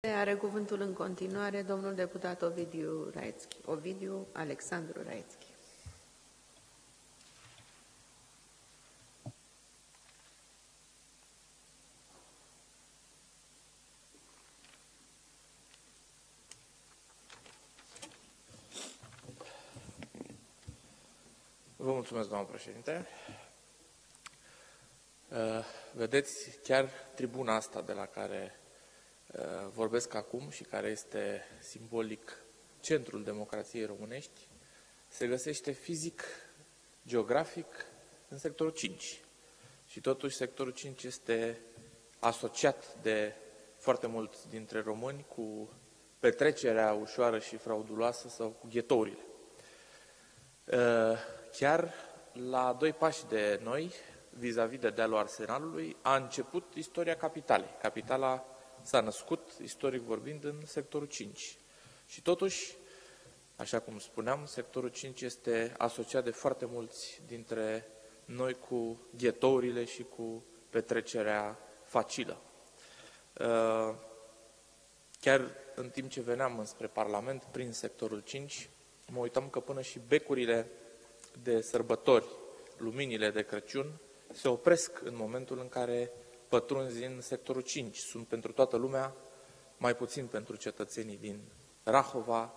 Are cuvântul în continuare domnul deputat Ovidiu Alexandru Raețchi. Vă mulțumesc, doamnă președinte. Vedeți, chiar tribuna asta de la care vorbesc acum și care este simbolic centrul democrației românești, se găsește fizic, geografic, în sectorul 5. Și totuși sectorul 5 este asociat de foarte mulți dintre români cu petrecerea ușoară și frauduloasă sau cu ghetourile. Chiar la 2 pași de noi, vis-a-vis de dealul Arsenalului, a început istoria capitalei. Capitala s-a născut, istoric vorbind, în sectorul 5. Și totuși, așa cum spuneam, sectorul 5 este asociat de foarte mulți dintre noi cu ghetourile și cu petrecerea facilă. Chiar în timp ce veneam înspre Parlament, prin sectorul 5, mă uitam că până și becurile de sărbători, luminile de Crăciun, se opresc în momentul în care pătrunzi în sectorul 5. Sunt pentru toată lumea, mai puțin pentru cetățenii din Rahova,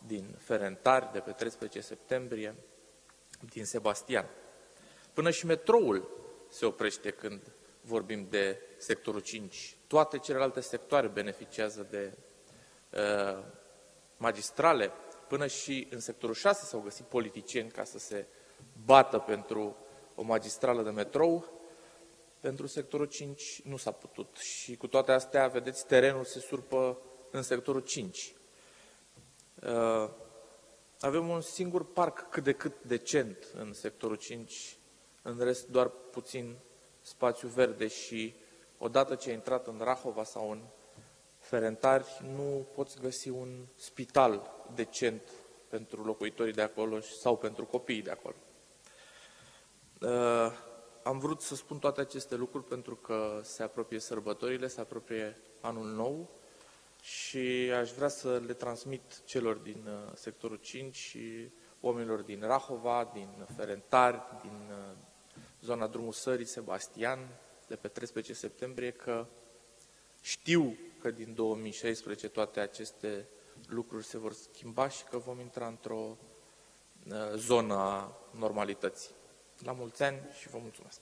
din Ferentari, de pe 13 septembrie, din Sebastian. Până și metroul se oprește când vorbim de sectorul 5. Toate celelalte sectoare beneficiază de magistrale. Până și în sectorul 6 s-au găsit politicieni ca să se bată pentru o magistrală de metrou. Pentru sectorul 5 nu s-a putut. Și cu toate astea, vedeți, terenul se surpă în sectorul 5. Avem un singur parc cât de cât decent în sectorul 5, în rest doar puțin spațiu verde și odată ce ai intrat în Rahova sau în Ferentari, nu poți găsi un spital decent pentru locuitorii de acolo sau pentru copiii de acolo. Am vrut să spun toate aceste lucruri pentru că se apropie sărbătorile, se apropie anul nou și aș vrea să le transmit celor din sectorul 5 și oamenilor din Rahova, din Ferentari, din zona Drumul Sării, Sebastian, de pe 13 septembrie, că știu că din 2016 toate aceste lucruri se vor schimba și că vom intra într-o zonă a normalității. La mulți ani și vă mulțumesc!